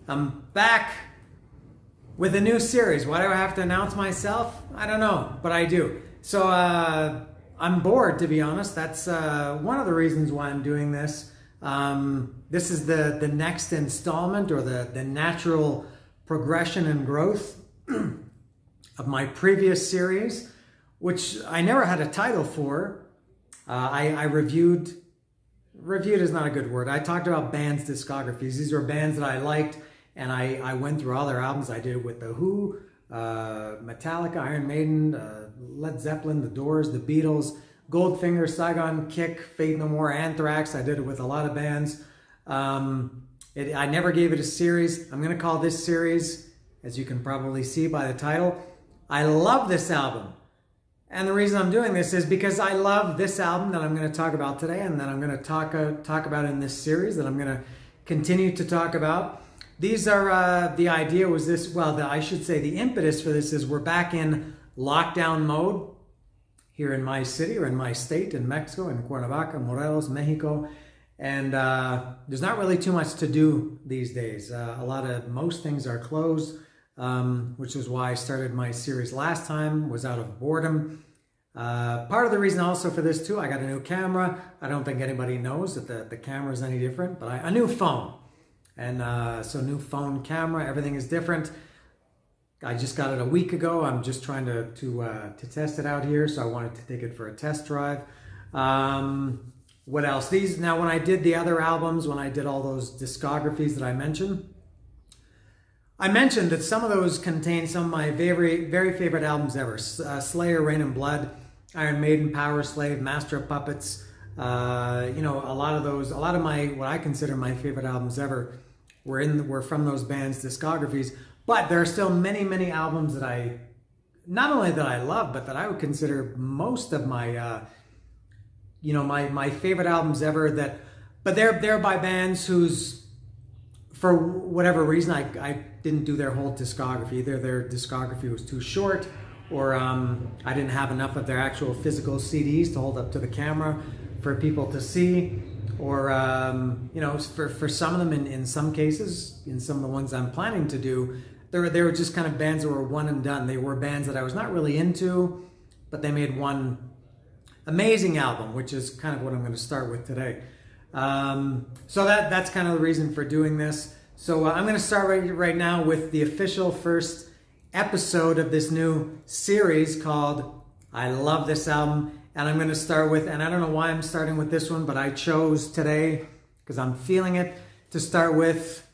I'm back with a new series. Why do I have to announce myself? I don't know, but I do. So I'm bored, to be honest. That's one of the reasons why I'm doing this. This is the next installment, or the natural progression and growth of my previous series, which I never had a title for. I reviewed is not a good word. I talked about bands' discographies. These are bands that I liked, and I went through all their albums. I did it with The Who, Metallica, Iron Maiden, Led Zeppelin, The Doors, The Beatles, Goldfinger, Saigon Kick, Faith No More, Anthrax. I did it with a lot of bands. I never gave it a series. I'm going to call this series, as you can probably see by the title, I Love This Album. And the reason I'm doing this is because I love this album that I'm going to talk about today, and that I'm going to talk about in this series, that I'm going to continue to talk about. These are, the idea was this, well, I should say the impetus for this is we're back in lockdown mode here in my city, or in my state, in Mexico, in Cuernavaca, Morelos, Mexico. And there's not really too much to do these days. Most things are closed. Which is why I started my series last time, was out of boredom. Part of the reason also for this too, I got a new camera. I don't think anybody knows that the camera is any different, but a new phone. And so new phone, camera, everything is different. I just got it a week ago. I'm just trying to test it out here, so I wanted to take it for a test drive. What else? Now when I did the other albums, when I did all those discographies that I mentioned that some of those contain some of my very favorite albums ever. Slayer, Rain and Blood, Iron Maiden, Power Slave, Master of Puppets. You know, a lot of my, what I consider my favorite albums ever were from those bands' discographies. But there are still many albums that not only that I love, but that I would consider most of my, you know, my favorite albums ever. But they're by bands whose, for whatever reason, I didn't do their whole discography. Either their discography was too short, or I didn't have enough of their actual physical CDs to hold up to the camera for people to see, or you know, for some of them, in some cases, in some of the ones I'm planning to do, they were just kind of bands that were one and done. They were bands that I was not really into, but they made one amazing album, which is kind of what I'm going to start with today. So that's kind of the reason for doing this. So I'm going to start right now with the official first episode of this new series called I Love This Album. And I'm going to start with, and I don't know why I'm starting with this one, but I chose today, because I'm feeling it, to start with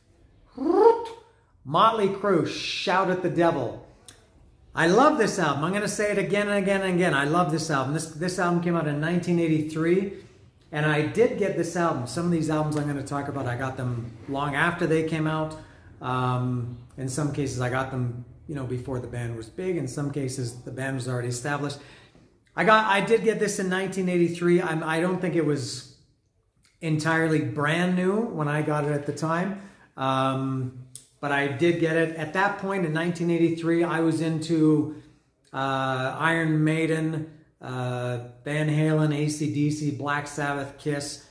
Motley Crue, Shout at the Devil. I love this album. I'm going to say it again and again and again. I love this album. This album came out in 1983. And I did get this album. Some of these albums I'm going to talk about, I got them long after they came out. In some cases, I got them, you know, before the band was big. In some cases, the band was already established. I did get this in 1983. I don't think it was entirely brand new when I got it at the time. But I did get it. At that point in 1983, I was into Iron Maiden, Van Halen, AC/DC, Black Sabbath, Kiss.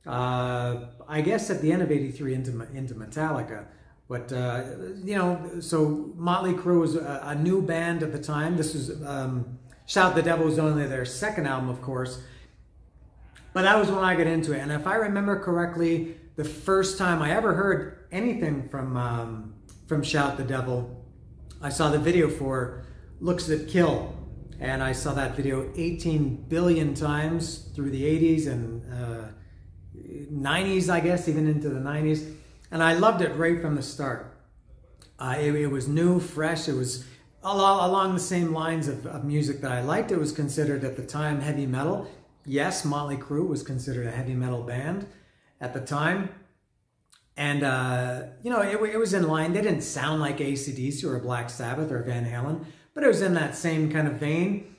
I guess at the end of '83 into Metallica. But you know, so Motley Crue was a new band at the time. This was Shout the Devil was only their second album, of course. But that was when I got into it. And if I remember correctly, the first time I ever heard anything from Shout the Devil, I saw the video for Looks That Kill. And I saw that video 18 billion times through the 80s and 90s, I guess, even into the 90s. And I loved it right from the start. It was new, fresh. It was along the same lines of music that I liked. It was considered at the time heavy metal. Yes, Motley Crue was considered a heavy metal band at the time. And, you know, it was in line. They didn't sound like AC/DC or Black Sabbath or Van Halen, but it was in that same kind of vein.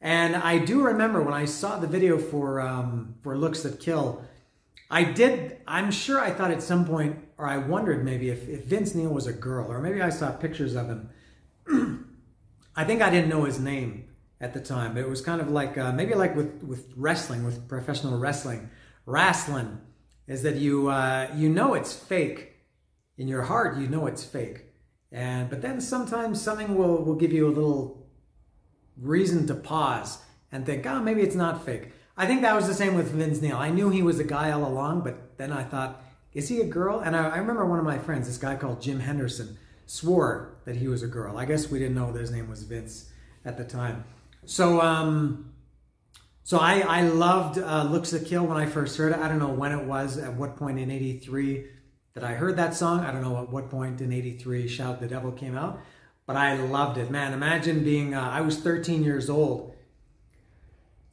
And I do remember when I saw the video for Looks That Kill, I'm sure I thought at some point, or I wondered maybe if Vince Neil was a girl, or maybe I saw pictures of him. I think I didn't know his name at the time, but it was kind of like, maybe like with wrestling, with professional wrestling, is that you know it's fake in your heart, you know it's fake. But then sometimes something will give you a little reason to pause and think, oh, maybe it's not fake. I think that was the same with Vince Neil. I knew he was a guy all along, but then I thought, is he a girl? And I remember one of my friends, this guy called Jim Henderson, swore that he was a girl. I guess we didn't know that his name was Vince at the time. So I loved Looks to Kill when I first heard it. I don't know when it was, at what point in '83 that I heard that song. I don't know at what point in '83 Shout the Devil came out, but I loved it. Man, imagine being, I was 13 years old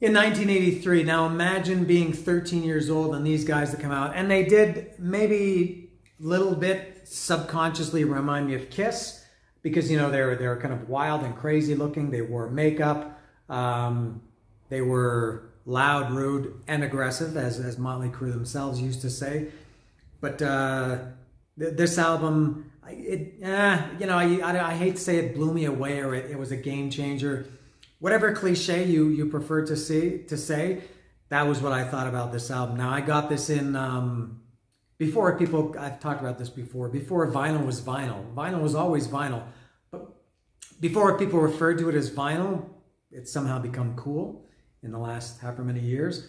in 1983. Now imagine being 13 years old and these guys that come out, and they did maybe a little bit subconsciously remind me of Kiss, because, you know, they were kind of wild and crazy looking. They wore makeup. They were loud, rude, and aggressive, as Motley Crue themselves used to say. But this album, you know, I hate to say it blew me away, or it was a game changer. Whatever cliche you prefer to say, that was what I thought about this album. Now, I got this in, before people, I've talked about this before vinyl was vinyl. Vinyl was always vinyl. But before people referred to it as vinyl, it's somehow become cool in the last however many years.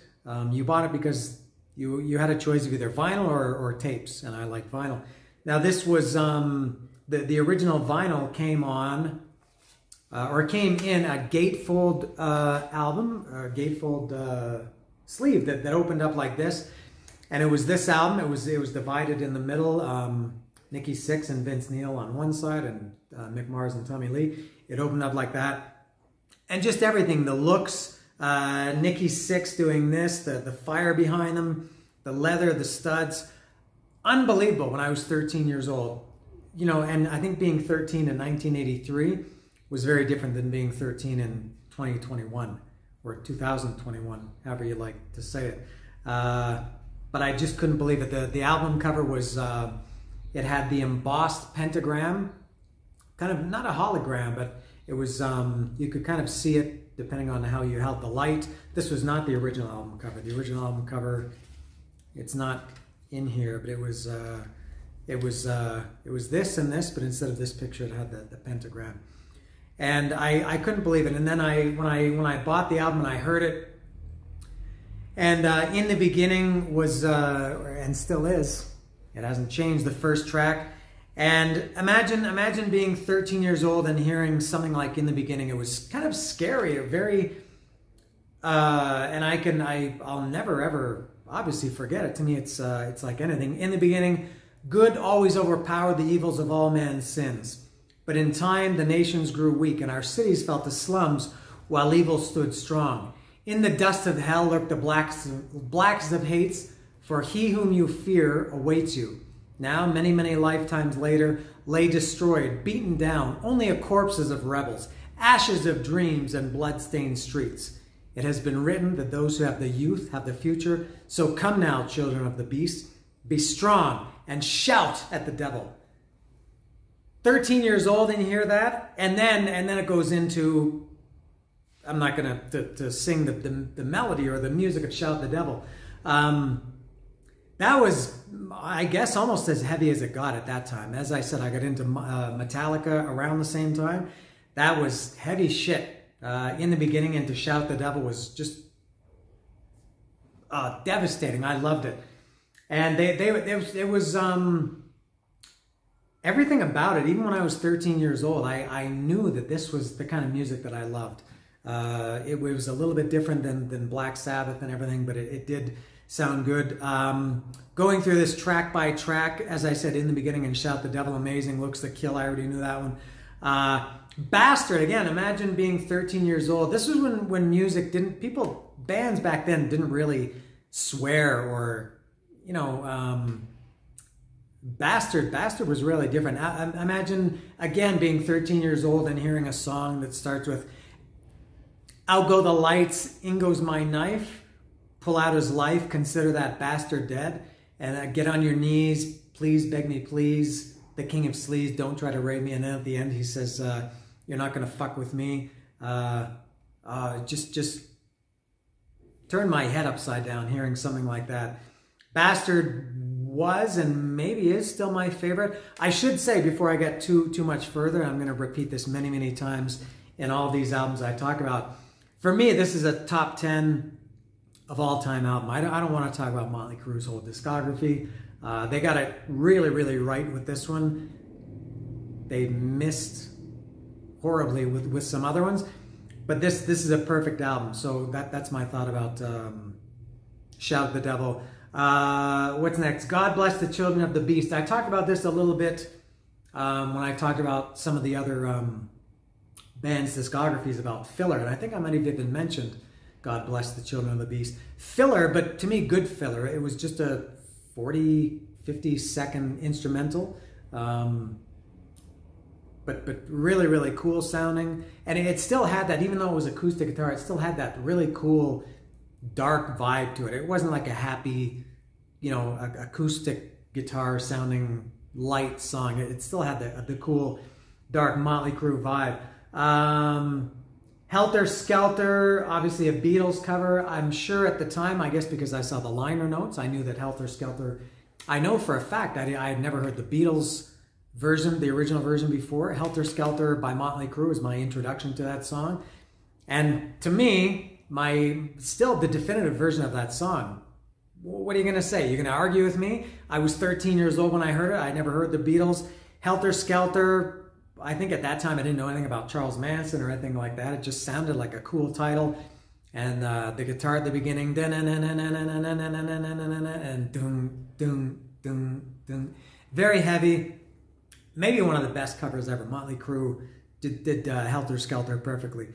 You bought it because you had a choice of either vinyl or tapes, and I like vinyl. Now, this was, the original vinyl came on, or came in a gatefold album, a gatefold sleeve that opened up like this. And it was this album. It was divided in the middle. Nikki Sixx and Vince Neil on one side, and Mick Mars and Tommy Lee. It opened up like that. And just everything, the looks, Nikki Sixx doing this, the fire behind them, the leather, the studs. Unbelievable when I was 13 years old. You know, and I think being 13 in 1983 was very different than being 13 in 2021 or 2021, however you like to say it. But I just couldn't believe it. The album cover was, it had the embossed pentagram, kind of not a hologram, but it was, you could kind of see it depending on how you held the light. This was not the original album cover. The original album cover, it's not in here, but it was this and this, but instead of this picture, it had the pentagram. And I couldn't believe it. And then when I bought the album and I heard it, and in the beginning was, and still is, it hasn't changed, the first track. And imagine being 13 years old and hearing something like In the Beginning. It was kind of scary, very, and I'll never ever obviously forget it. To me, it's like anything. In the beginning, good always overpowered the evils of all man's sins. But in time, the nations grew weak, and our cities felt the slums, while evil stood strong. In the dust of hell lurk the blackest of hates, for he whom you fear awaits you. Now, many, many lifetimes later, lay destroyed, beaten down, only a corpses of rebels, ashes of dreams and blood-stained streets. It has been written that those who have the youth have the future. So come now, children of the beast, be strong and shout at the devil. 13 years old, and you hear that, and then it goes into, I'm not going to sing the melody or the music of Shout the Devil. That was, I guess, almost as heavy as it got at that time. As I said, I got into Metallica around the same time. That was heavy shit. In the beginning, and to Shout the Devil was just devastating. I loved it. And it was everything about it. Even when I was 13 years old, I knew that this was the kind of music that I loved. It was a little bit different than Black Sabbath and everything, but it did sound good. Going through this track by track, as I said in the beginning, and Shout the Devil, amazing. Looks to Kill, I already knew that one. Bastard, again, imagine being 13 years old. This was when music bands back then didn't really swear, or, you know, Bastard was really different. Imagine, again, being 13 years old and hearing a song that starts with, out go the lights, in goes my knife, pull out his life, consider that bastard dead, and get on your knees, please, beg me, please, the king of sleaze, don't try to rape me. And then at the end he says, you're not going to fuck with me. Just turn my head upside down hearing something like that. Bastard was and maybe is still my favorite. I should say, before I get too much further, I'm going to repeat this many times in all these albums I talk about. For me, this is a top 10 of all-time album. I don't want to talk about Motley Crue's whole discography. They got it really right with this one. They missed horribly with some other ones, but this is a perfect album. So that's my thought about Shout at the Devil. What's next? God Bless the Children of the Beast. I talked about this a little bit when I talked about some of the other band's discographies about filler, and I think I might have even mentioned God Bless the Children of the Beast. Filler, but to me, good filler. It was just a 40, 50 second instrumental, but really cool sounding. And it still had that, even though it was acoustic guitar, it still had that really cool dark vibe to it. It wasn't like a happy, acoustic guitar sounding light song. It still had the cool dark Motley Crue vibe. Helter Skelter, obviously a Beatles cover. I'm sure at the time, I guess because I saw the liner notes, I knew that Helter Skelter, I know for a fact I had never heard the Beatles version, the original version before. Helter Skelter by Motley Crue is my introduction to that song. And to me, still the definitive version of that song. What are you going to say? You're going to argue with me? I was 13 years old when I heard it. I never heard the Beatles. Helter Skelter, I think at that time I didn't know anything about Charles Manson or anything like that. It just sounded like a cool title. And the guitar at the beginning, and doom, doom, doom, doom. Very heavy. Maybe one of the best covers ever. Motley Crue did Helter Skelter perfectly.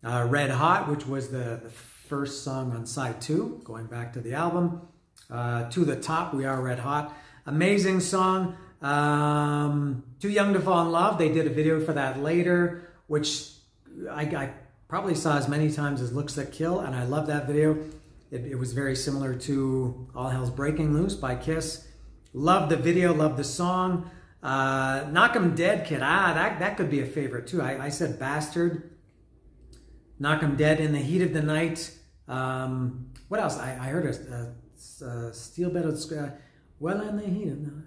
Red Hot, which was the first song on side 2, going back to the album. To the Top, We Are Red Hot. Amazing song. Too Young to Fall in Love. They did a video for that later, which I probably saw as many times as Looks That Kill, and I love that video. It was very similar to All Hell's Breaking Loose by Kiss. Love the video, love the song. Knock 'Em Dead Kid. That could be a favorite too. I said Bastard. Knock 'Em Dead, In the Heat of the Night. What else? I heard a Steel Bed. Well, in the heat of the night.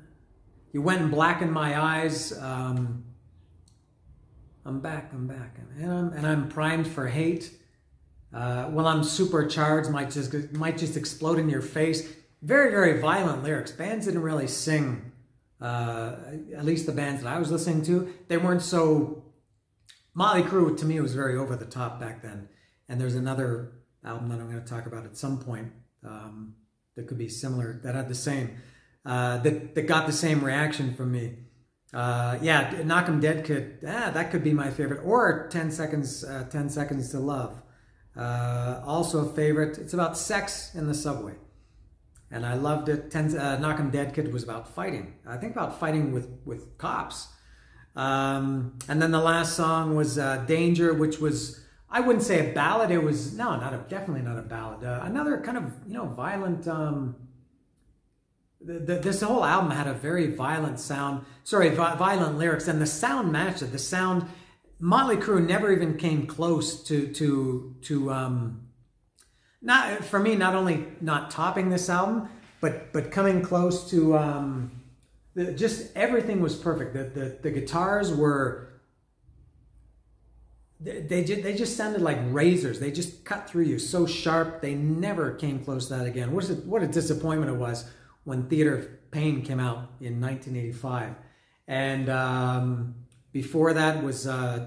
You Went and Blackened My Eyes. I'm back. And I'm Primed for Hate. Well, I'm Supercharged. Might just explode in your face. Very violent lyrics. Bands didn't really sing. At least the bands that I was listening to, they weren't so. Motley Crue, to me, was very over the top back then. And there's another album that I'm going to talk about at some point that could be similar, that had the same, that got the same reaction from me. Yeah, Knock 'Em Dead that could be my favorite. Or 10 Seconds to Love. Also a favorite. It's about sex in the subway. And I loved it. Knock 'Em Dead Kid was about fighting. I think about fighting with cops. And then the last song was Danger, which was, I wouldn't say a ballad. It was, definitely not a ballad. Another kind of, violent, this whole album had a very violent sound, violent lyrics, and the sound matched it. The sound, Motley Crue never even came close to not, for me, not only not topping this album, but coming close to, just everything was perfect. The guitars were, they just sounded like razors. They just cut through you so sharp. They never came close to that again. What a disappointment it was when Theater of Pain came out in 1985. And before that was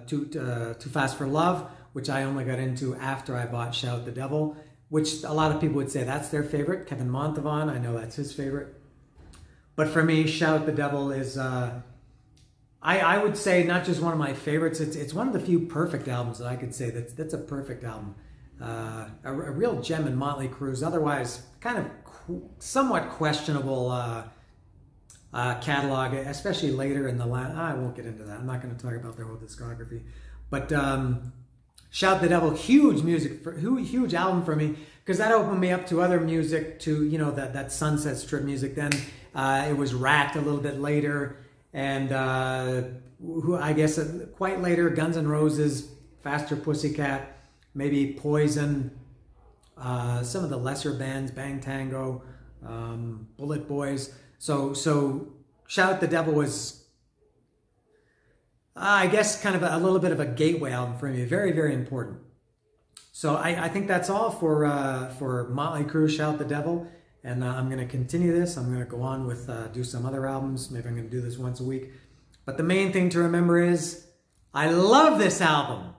Too Fast for Love, which I only got into after I bought Shout at the Devil, which a lot of people would say that's their favorite. Kevin Montavon, I know that's his favorite. But for me, Shout at the Devil is, I would say, not just one of my favorites. It's one of the few perfect albums that I could say that's a perfect album. A real gem in Motley Crue's otherwise kind of somewhat questionable catalog, especially later in the last. I won't get into that. I'm not going to talk about their whole discography. But Shout at the Devil, huge huge album for me, because that opened me up to other music, to that Sunset Strip music. Then it was Rat a little bit later, and I guess quite later, Guns N' Roses, Faster Pussycat, maybe Poison, some of the lesser bands, Bang Tango, Bullet Boys. So Shout at the Devil was, I guess, kind of a little bit of a gateway album for me. Very, very important. So I think that's all for Motley Crue, Shout at the Devil. And I'm going to continue this. I'm going to go on with, do some other albums. Maybe I'm going to do this once a week. But the main thing to remember is, I love this album.